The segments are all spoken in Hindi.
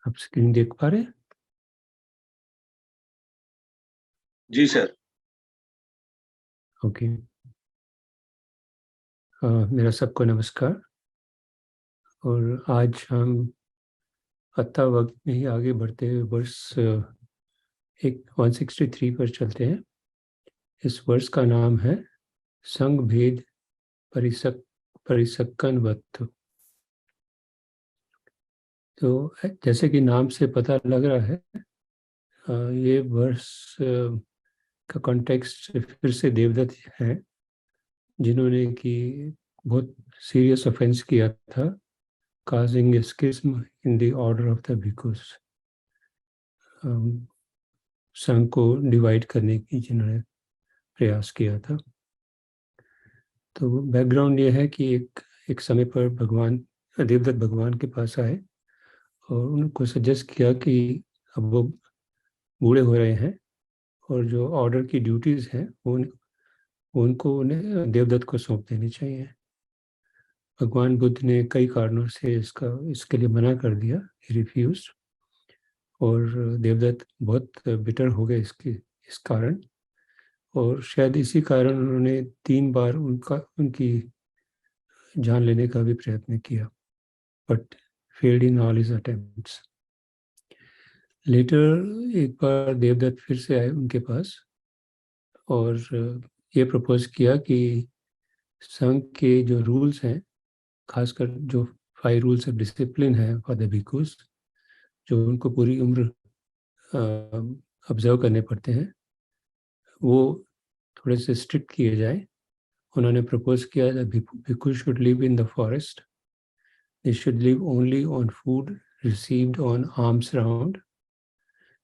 आप स्क्रीन देख पा रहे हैं? जी सर। ओके। मेरा सबको नमस्कार। और आज हम अत्ता वक्त में ही आगे बढ़ते हुए वर्ष 163 पर चलते हैं। इस वर्ष का नाम है संघ भेद परिसक्कन वत्त। तो जैसे कि नाम से पता लग रहा है, ये वर्ष का कॉन्टेक्स्ट फिर से देवदत्त है, जिन्होंने कि बहुत सीरियस ऑफेंस किया था, causing a schism in the order of the bhikkhus, संघ को डिवाइड करने की जिन्होंने प्रयास किया था। तो बैकग्राउंड ये है कि एक समय पर देवदत्त भगवान के पास आए और उनको सजेस्ट किया कि अब वो बूढ़े हो रहे हैं और जो ऑर्डर की ड्यूटीज़ हैं उनको उन्हें देवदत्त को सौंप देनी चाहिए। भगवान बुद्ध ने कई कारणों से इसके लिए मना कर दिया, रिफ्यूज। और देवदत्त बहुत बिटर हो गए इस कारण, और शायद इसी कारण उन्होंने 3 बार उनकी जान लेने का भी प्रयत्न किया, but failed in all his attempts. Later एक बार देवदत्त फिर से आए उनके पास और ये प्रपोज किया कि संघ के जो रूल्स हैं, खासकर जो 5 रूल्स ऑफ डिसिप्लिन है फॉर द भिक्खुस, जो उनको पूरी उम्र ऑब्जर्व करने पड़ते हैं, वो थोड़े से स्ट्रिक्ट किए जाए। उन्होंने प्रपोज किया that bhikkhu should live in the forest, they should live only on food received on alms round,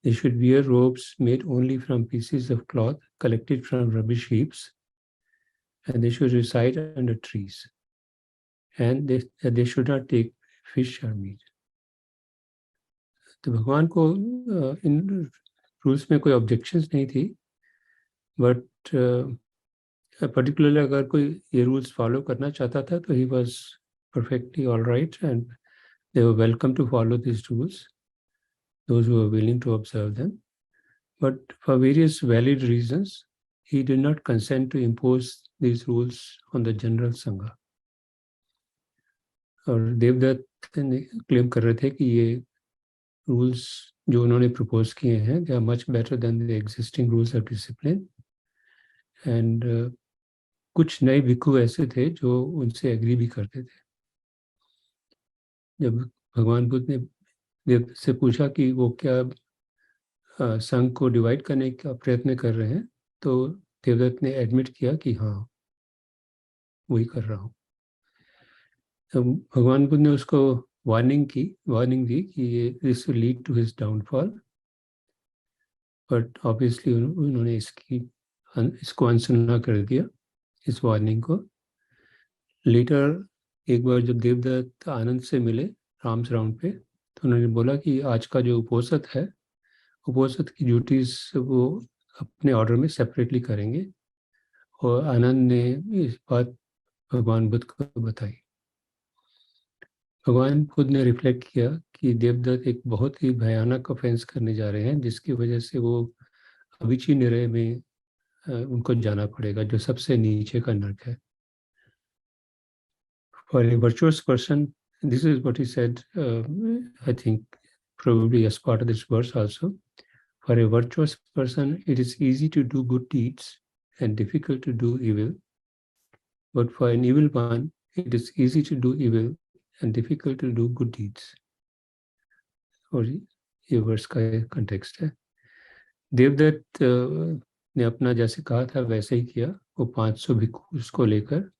they should wear robes made only from pieces of cloth collected from rubbish heaps, and they should reside under trees, and they should not take fish or meat. तो भगवान को इन रूल्स में कोई ऑब्जेक्शंस नहीं थी, बट पर्टिकुलरली अगर कोई ये रूल्स फॉलो करना चाहता था तो he was perfectly all right, and they were welcome to follow these rules, those who were willing to observe them. But for various valid reasons, he did not consent to impose these rules on the general Sangha. और देवदत्त क्लेम कर रहे थे कि ये रूल्स जो उन्होंने प्रपोज किए हैं, they are much better than the existing rules of discipline. And कुछ नए भिक्खु ऐसे थे जो उनसे एग्री भी करते थे। जब भगवान बुद्ध ने देवदत्त से पूछा कि वो क्या संघ को डिवाइड करने का प्रयत्न कर रहे हैं, तो देवदत्त ने एडमिट किया कि हाँ, वही कर रहा हूँ। तो भगवान बुद्ध ने उसको वार्निंग दी कि ये this will lead to his downfall, but obviously उन्होंने इसको अनसुना कर दिया, इस वार्निंग को। लेटर एक बार जब देवदत्त आनंद से मिले राम्स राउंड पे, तो उन्होंने बोला कि आज का जो उपोषित है, उपोषित की ड्यूटीज वो अपने ऑर्डर में सेपरेटली करेंगे। और आनंद ने इस बात भगवान बुद्ध को बताई। भगवान बुद्ध ने रिफ्लेक्ट किया कि देवदत्त एक बहुत ही भयानक ऑफेंस करने जा रहे हैं, जिसकी वजह से वो अविची निरय में उनको जाना पड़ेगा, जो सबसे नीचे का नरक है। For a virtuous person, this is what he said, I think probably as part of this verse also. For a virtuous person, it is easy to do good deeds and difficult to do evil. But for an evil one, it is easy to do evil and difficult to do good deeds. और ये वर्ष का कंटेक्स्ट है। देवदत्त ने अपना जैसे कहा था वैसे ही किया। वो 500 भिक्खुस को लेकर,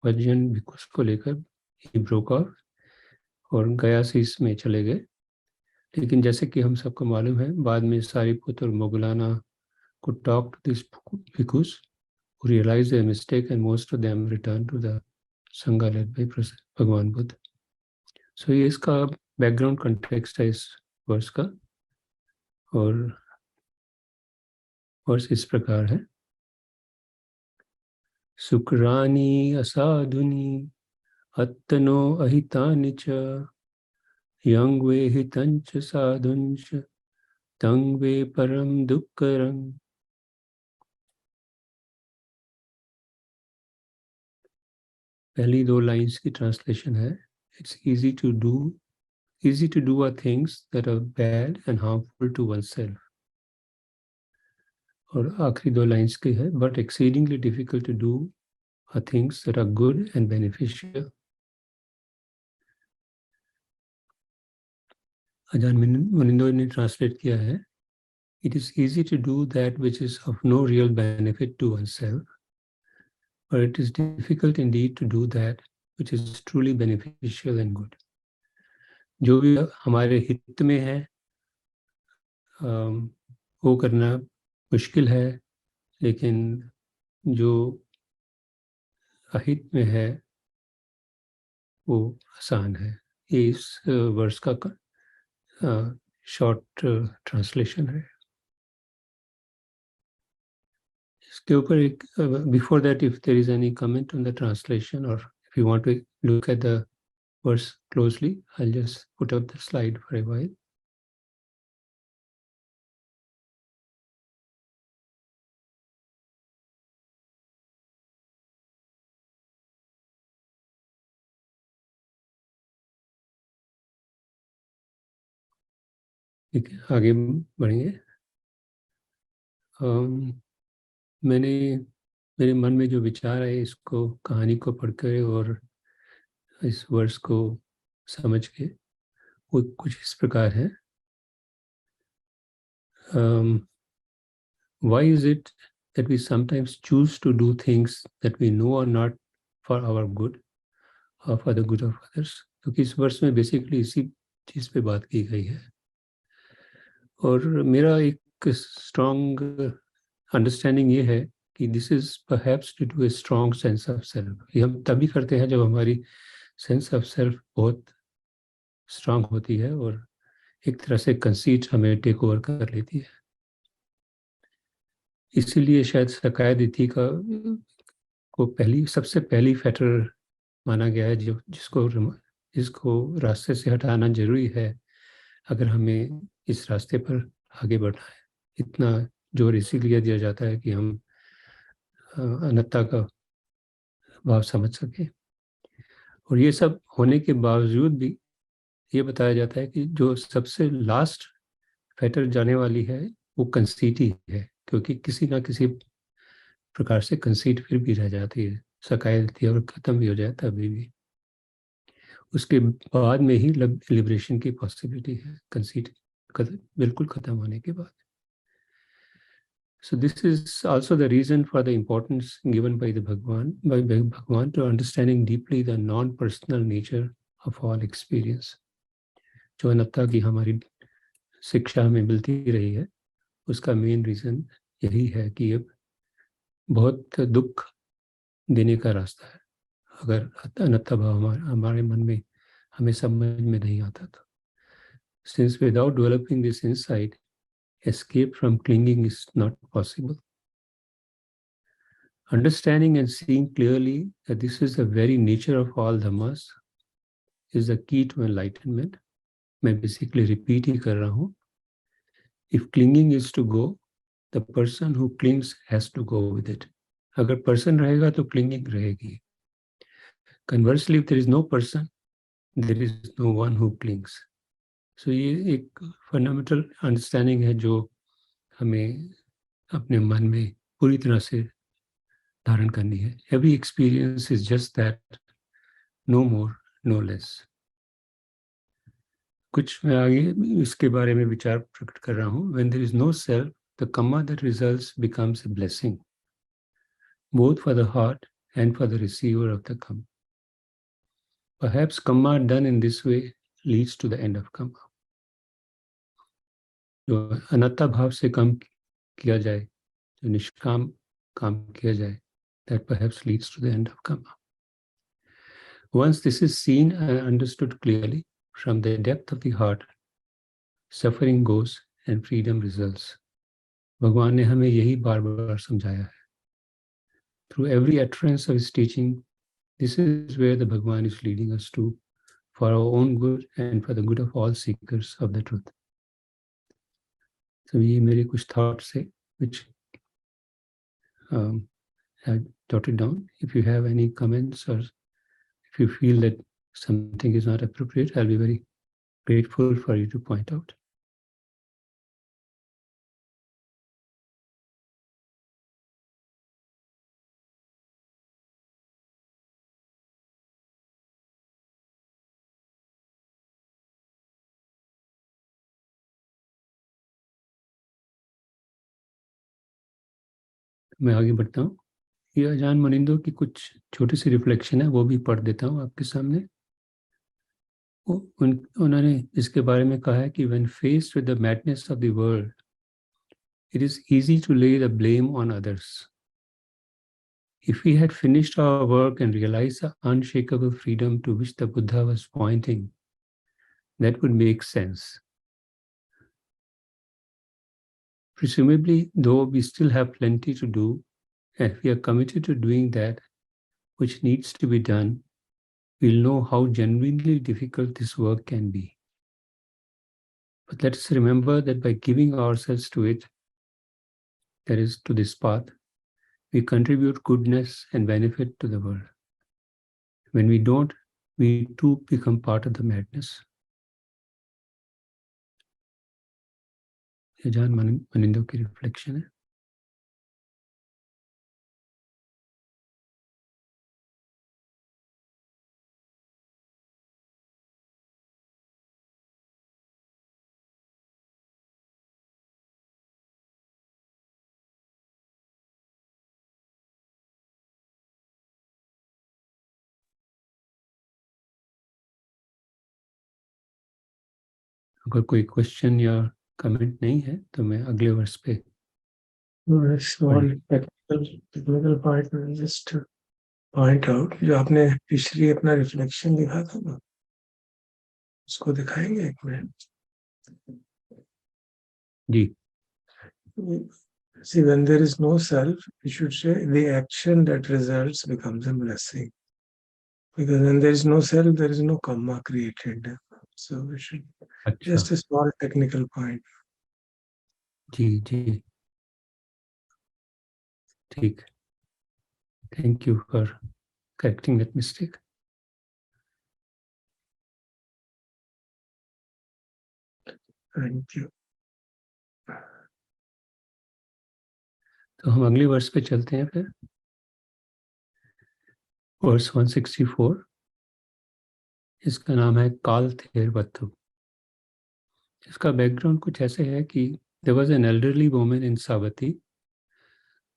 वजन भिक्खुस को लेकर ही ब्रोक ऑफ और गया से इसमें चले गए। लेकिन जैसे कि हम सबको मालूम है, बाद में सारीपुत्र और मोगलाना could talk to these bhikkhus who realized their mistake, and most of them returned to the Sangha led by भगवान बुद्ध। सो ये इसका बैकग्राउंड कंटेक्स्ट है इस वर्ष का। और वर्ष इस प्रकार है। शुक्रानी असाधुनी अत्तनो अहितानि च yang ve hitancha sadhuncha tang ve param dukkarang. पहली दो लाइंस की ट्रांसलेशन है, it's easy to do are things that are bad and harmful to oneself. और आखिरी दो लाइंस की है, but exceedingly difficult to do are things that are good and beneficial. अजान मुनिंदो ने ट्रांसलेट किया है, it is easy to do that which is of no real benefit to oneself, but it is difficult indeed to do that which is truly beneficial and good. जो भी हमारे हित में है वो करना मुश्किल है, लेकिन जो अहित में है वो आसान है. ये इस वर्ष का शॉर्ट ट्रांसलेशन है. इसके ऊपर एक before that if there is any comment on the translation और if you want to look at the verse closely, I'll just put up the slide for a while. ठीक है, आगे बढ़ेंगे. मैंने मेरे मन में जो विचार है इसको कहानी को पढ़कर और इस वर्ष को समझ के वो कुछ इस प्रकार है. Why is it that we sometimes choose to do things that we know are not for our good or for the good of others? क्योंकि इस वर्ष में बेसिकली इसी चीज़ पे बात की गई है. और मेरा एक स्ट्रॉन्ग अंडरस्टैंडिंग ये है कि this is perhaps due to a strong sense of self. ये हम तभी करते हैं जब हमारी सेंस ऑफ सेल्फ बहुत स्ट्रॉन्ग होती है और एक तरह से कंसीट हमें टेक ओवर कर लेती है. इसीलिए शायद शकायदिति का को सबसे पहली फैक्टर माना गया है जिसको रास्ते से हटाना जरूरी है अगर हमें इस रास्ते पर आगे बढ़ना है. इतना जोर इसीलिए दिया जाता है कि हम अनंतता का भाव समझ सके. और ये सब होने के बावजूद भी ये बताया जाता है कि जो सबसे लास्ट फैक्टर जाने वाली है वो कंसीट ही है, क्योंकि किसी ना किसी प्रकार से कंसीट फिर भी रह जाती है. शकायत और खत्म भी हो जाता है अभी भी. उसके बाद में ही लिबरेशन की पॉसिबिलिटी है, कंसीट बिल्कुल खत्म होने के बाद. So this is also the reason for the importance given by Bhagwan to understanding deeply the non-personal nature of all experience. जो अनंता की हमारी शिक्षा हमें मिलती रही है उसका मेन रीजन यही है कि ये बहुत दुख देने का रास्ता है अगर अनंता भाव हमारे मन में हमें समझ में नहीं आता तो. Since without developing this insight, escape from clinging is not possible. Understanding and seeing clearly that this is the very nature of all dhammas is the key to enlightenment. मैं basically repeat ही कर रहा हूँ. If clinging is to go, the person who clings has to go with it. अगर person रहेगा तो clinging रहेगी. Conversely, if there is no person, there is no one who clings. So ये एक fundamental understanding है जो हमें अपने मन में पूरी तरह से धारण करनी है. Every experience is just that, no more, no less. कुछ मैं आगे इसके बारे में विचार प्रकट कर रहा हूँ. When there is no self, the karma that results becomes a blessing, both for the heart and for the receiver of the karma. Perhaps karma done in this way leads to the end of karma. जो अनात्ता भाव से काम किया जाए, जो निष्काम काम किया जाए, that perhaps leads to the end of karma. Once this is seen and understood clearly from the depth of the heart, suffering goes and freedom results. भगवान ने हमें यही बार बार समझाया है. Through every utterance of his teaching, this is where the Bhagwan is leading us to for our own good and for the good of all seekers of the truth. So ये मेरे कुछ thoughts है which I jotted down. If you have any comments or if you feel that something is not appropriate, I'll be very grateful for you to point out. मैं आगे बढ़ता हूँ. ये अजान मनिंदो की कुछ छोटी सी रिफ्लेक्शन है, वो भी पढ़ देता हूँ आपके सामने. उन्होंने इसके बारे में कहा है कि when faced with the madness of the world, it is easy to lay the blame on others. If we had finished our work and realized the unshakable freedom to which the Buddha was pointing, that would make sense. Presumably, though, we still have plenty to do, and if we are committed to doing that which needs to be done, we'll know how genuinely difficult this work can be. But let us remember that by giving ourselves to it, that is, to this path, we contribute goodness and benefit to the world. When we don't, we too become part of the madness. ये जान मनिंदो की रिफ्लेक्शन है. अगर कोई क्वेश्चन या कमेंट नहीं है तो मैं अगले वर्ष पे small technical part में just point out जो आपने पिछली अपना रिफ्लेक्शन लिखा था ना, उसको दिखाएंगे एक मिनट. जी. See, when there is no self, we should say the action that results becomes a blessing. Because when there is no self, there is no karma created. So we should just a small technical point. जी जी ठीक. Thank you for correcting that mistake. Thank you. तो हम अगले वर्ष पे चलते हैं फिर. वर्ष 164. इसका नाम है काल थेर बत्थु. इसका बैकग्राउंड कुछ ऐसे है कि there was an elderly woman in Savatthi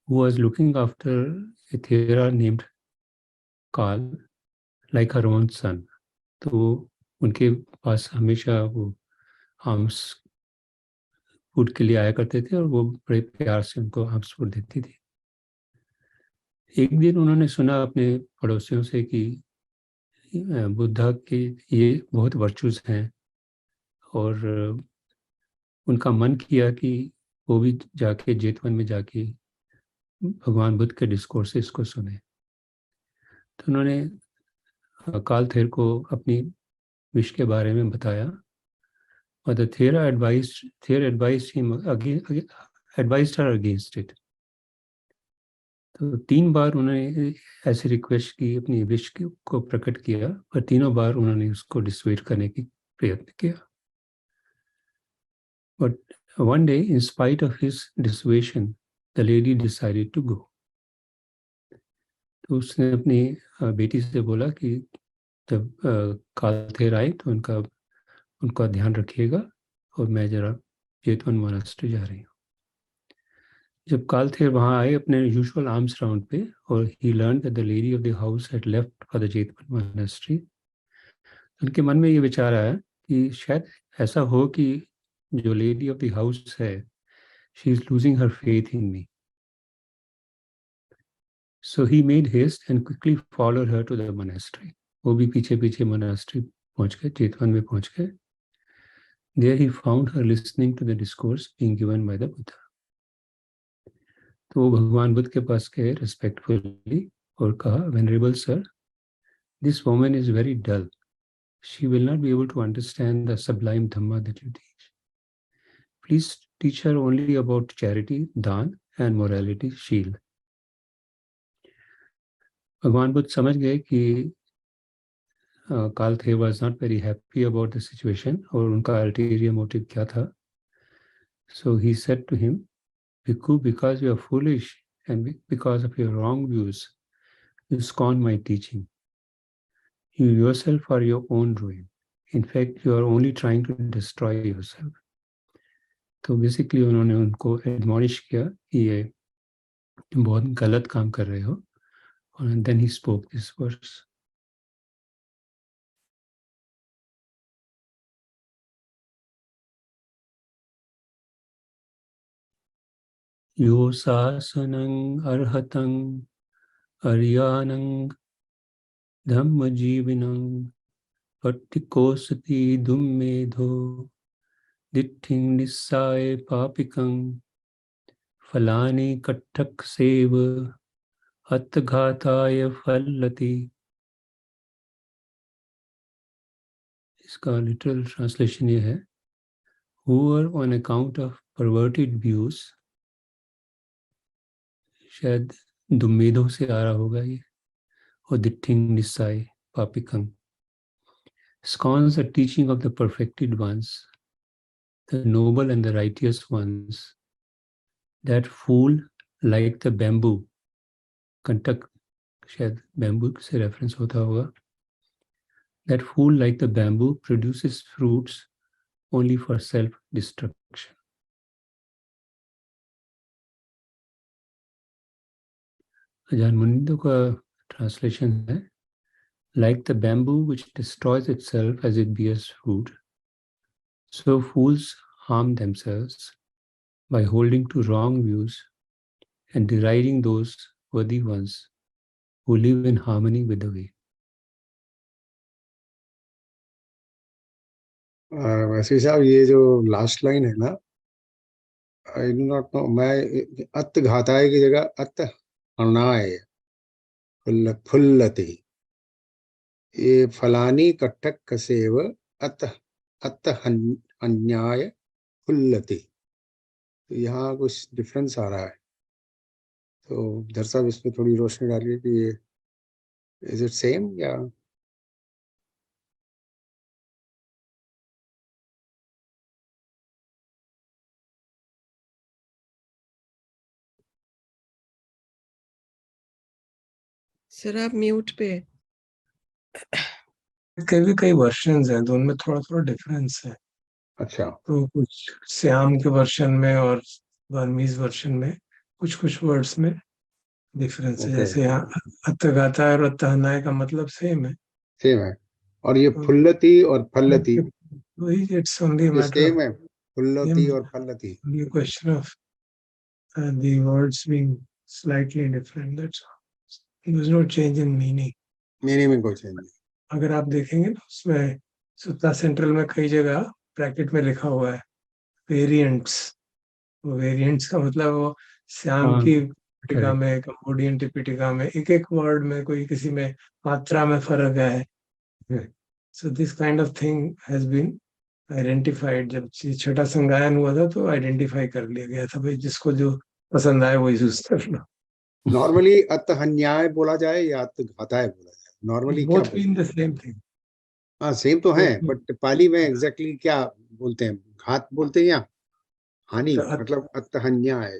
who was looking after a Thera named Kal like her own son. तो उनके पास हमेशा वो आर्म्स फूड के लिए आया करते थे और वो बड़े प्यार से उनको आर्म्स फूड देती थी. एक दिन उन्होंने सुना अपने पड़ोसियों से कि बुद्धा के ये बहुत वर्चुअस हैं और उनका मन किया कि वो भी जाके जेतवन में जाके भगवान बुद्ध के डिस्कोर्सेस को सुने. तो उन्होंने काल थेर को अपनी विश के बारे में बताया और द थेर एडवाइज्ड हर अगेंस्ट इट. तो 3 बार उन्होंने ऐसी रिक्वेस्ट की, अपनी विश को प्रकट किया, पर तीनों बार उन्होंने उसको डिसवेट करने की प्रयत्न किया. But one day, in spite of his dissuasion, the lady decided to go. तो उसने अपनी बेटी से बोला कि जब काल थेर आए तो उनका ध्यान रखिएगा और मैं जरा जेतवन मोनास्ट्री जा रही हूँ. जब काल थेर वहाँ आए अपने यूजुअल आर्म्स राउंड पे और he learned that the lady of the house had left for the Jetavana monastery, उनके मन में ये विचार आया कि शायद ऐसा हो कि जो लेडी ऑफ द हाउस है, she is losing her faith in me. So he made haste and quickly followed her to the monastery. वो भी पीछे पीछे मोनास्ट्री पहुंच गए, जेतवन में पहुंच गए. There he found her listening to the discourse being given by the Buddha. तो वो भगवान बुद्ध के पास गए respectfully और कहा, Venerable sir, this woman is very dull. she will not be able to understand the sublime Dhamma that you teach. Please teach her only about charity, दान, and morality, शील. भगवान बुद्ध समझ गए कि कालथे was not very happy about the situation और उनका ulterior motive क्या था. So he said to him, Bhikkhu, because you are foolish and because of your wrong views, you scorn my teaching. You yourself are your own ruin. In fact, you are only trying to destroy yourself. तो बेसिकली उन्होंने उनको एडमॉनिश किया कि ये बहुत गलत काम कर रहे हो. And then he spoke this verse. Yo sasanang arhatang aryanang dhamma jivinang pattikosati dummedho ditthing nissaye papikang falani kattak seva attaghataya fallati. इसका लिटरल ट्रांसलेशन ये है, whoever on account of perverted views, शायद दुम्मेदों से आ रहा होगा ये, और ditthing nissaye papikang, scorns the teaching of the perfected ones, the noble and the righteous ones, that fool like the bamboo, कंटक शायद बैम्बू से रेफरेंस होता होगा, that fool like the bamboo produces fruits only for self-destruction. अजान मुनिंदो का ट्रांसलेशन है, like the bamboo which destroys itself as it bears fruit, so fools harm themselves by holding to wrong views and deriding those worthy ones who live in harmony with the way. वैसे साहब ये जो लास्ट लाइन है ना, आई डू नॉट नो, मैं अत घाताय की जगह अत अनाय फुल्लति, ये फलानी कट्टक कसेव अत अत अन्याय फुल्लति. तो यहाँ कुछ डिफरेंस आ रहा है, तो धर साहब इस पर थोड़ी रोशनी डालिए कि ये इज इट सेम या सर आप म्यूट पे. के भी कई वर्जन्स हैं, तो उनमें थोड़ा थोड़ा डिफरेंस है. अच्छा, तो कुछ श्याम के वर्जन में और बर्मीज वर्जन में कुछ कुछ वर्ड्स में डिफरेंस है. Okay. जैसे यहाँ अत्तगाता और अत्तहनाय का मतलब सेम है. सेम है. और ये फुल्लति और फल्लति वही, इट्स ओनली ये मैटर सेम है, फुल्लति और फल्लति. Of question of the words being slightly different. That's all. There's no change in meaning. Meaning में कोई चेंज नहीं. अगर आप देखेंगे ना, उसमें सुत्ता सेंट्रल में कई जगह ब्रैकेट में लिखा हुआ है वेरिएंट्स. वो वेरिएंट्स का मतलब वो श्याम की टिका में, कंबोडियन टिपिटिका में एक एक वर्ड में कोई किसी में मात्रा में फर्क है. So this kind of thing has been identified. जब छठा संगायन हुआ था तो आइडेंटिफाई कर लिया गया था, भाई जिसको जो पसंद आए वही यूज करना. नॉर्मली अत्तहन्याय बोला जाए या अत्तघाताय बोला जाए, नॉर्मली क्या both mean the same thing. हाँ सेम तो है, बट पाली में एग्जैक्टली क्या बोलते हैं, घात बोलते हैं या हानि, मतलब अत्तहन्याय.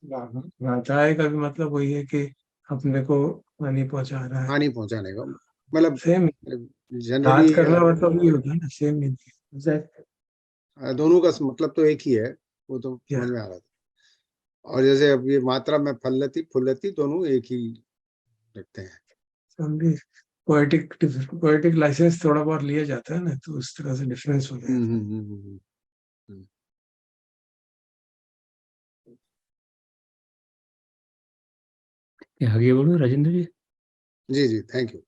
घाताय का भी मतलब वही है कि अपने को हानि पहुंचा रहा है, हानि पहुंचाने का मतलब. सेम जनरली करना मतलब ये होता है ना, सेम मीनिंग. दोनों का मतलब तो एक ही है, वो तो समझ में आ रहा था. और जैसे अब ये मात्रा में फल्लती फुल्लती दोनों एक ही रखते हैं. पोएटिक लाइसेंस थोड़ा बहुत लिया जाता है ना, तो उस तरह से डिफरेंस हो जाता है. आगे बोलो राजेंद्र जी. जी जी, थैंक यू.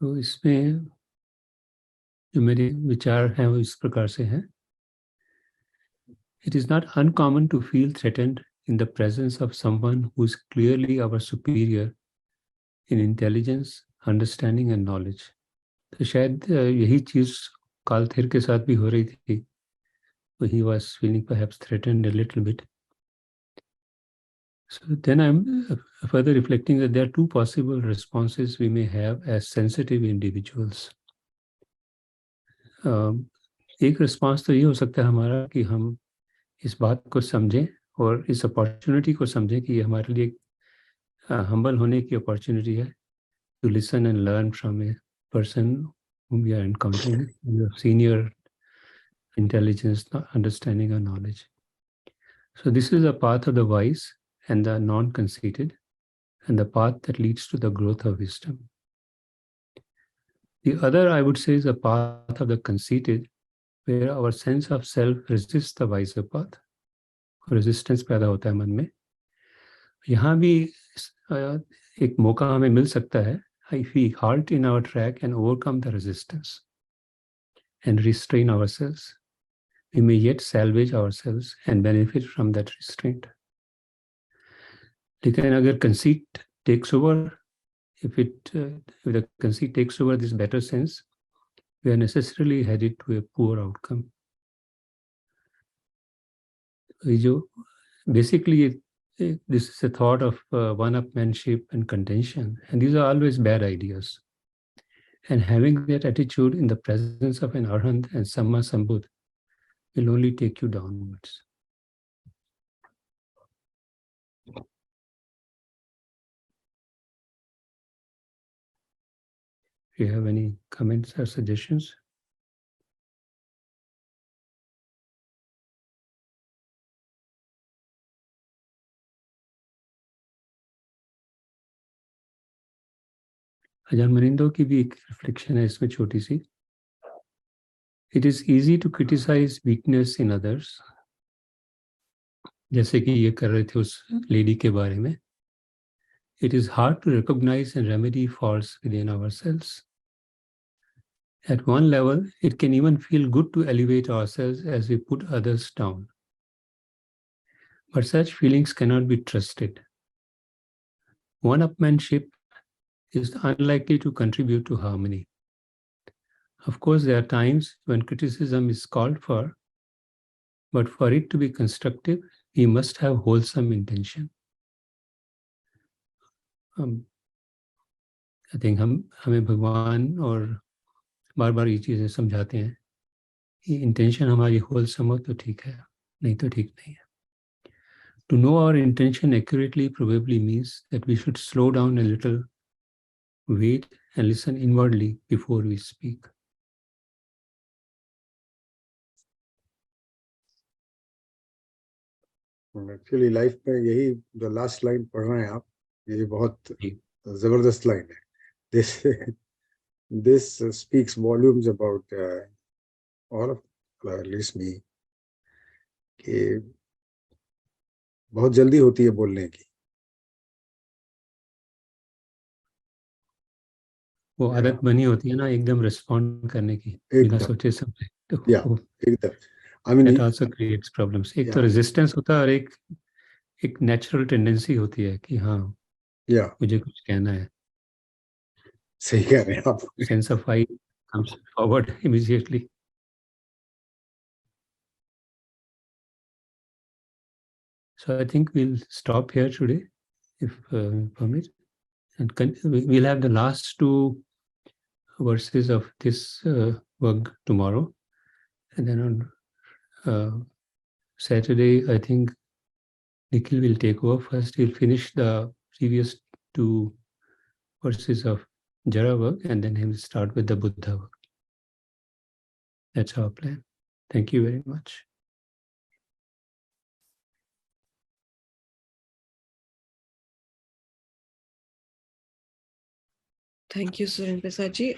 तो इसमें जो मेरे विचार हैं वो इस प्रकार से हैं. It is not uncommon to feel threatened in the presence of someone who is clearly our superior in intelligence, understanding and knowledge. तो शायद यही चीज कालथेर के साथ भी हो रही थी. He was feeling perhaps threatened a little bit. So then I'm further reflecting that there are two possible responses we may have as sensitive individuals. एक रिस्पॉन्स तो ये हो सकता है हमारा कि हम इस बात को समझें और इस अपॉर्चुनिटी को समझें कि ये हमारे लिए हम्बल होने की अपॉर्चुनिटी है, to listen and learn from a person whom we are encountering, senior intelligence, understanding or knowledge. So this is a path of the wise and the non-conceited, and the path that leads to the growth of wisdom. The other, I would say, is a path of the conceited, where our sense of self resists the wiser path. Resistance पैदा होता है मन में. यहाँ भी एक मौका हमें मिल सकता है. If we halt in our track and overcome the resistance and restrain ourselves, we may yet salvage ourselves and benefit from that restraint. लेकिन अगर conceit takes over, if the conceit takes over this better sense, we are necessarily headed to a poor outcome. Basically, this is a thought of one-upmanship and contention, and these are always bad ideas. And having that attitude in the presence of an Arhat and Samma Sambuddha will only take you downwards. Do you have any comments or suggestions? अजान मनिंदो की भी एक रिफ्लेक्शन है इसमें छोटी सी. It is easy to criticize weakness in others. जैसे कि ये कर रहे थे उस लेडी के बारे में. It is hard to recognize and remedy faults within ourselves. At one level, it can even feel good to elevate ourselves as we put others down. But such feelings cannot be trusted. One-upmanship is unlikely to contribute to harmony. Of course, there are times when criticism is called for, but for it to be constructive, we must have wholesome intention. I think हमें भगवान और बार बार ये चीज़ें समझाते हैं कि इंटेंशन हमारी wholesome हो तो ठीक है, नहीं तो ठीक नहीं है. To know our intention accurately probably means that we should slow down a little, wait and listen inwardly before we speak. Actually life में यही जो लास्ट लाइन पढ़ रहे हैं आप, ये बहुत जबरदस्त लाइन है. This speaks volumes about all of, at least me, कि बहुत जल्दी होती है बोलने की. वो आदत बनी होती है ना एकदम रिस्पॉन्ड करने की बिना सोचे समझे. तो एकदम. I mean, that also creates problems. एक तो रेजिस्टेंस होता है और एक नेचुरल टेंडेंसी होती है कि हाँ मुझे कुछ कहना है. सही कह रहे हैं आप. Sense of I comes forward immediately. So I think we'll stop here today, if permit, and we'll have the last two verses of this work tomorrow, and then on Saturday, I think Nikhil will take over. First, he'll finish the previous two verses of Jara work, and then he will start with the Buddha work. That's our plan. Thank you very much. Thank you, Suren Prasad ji.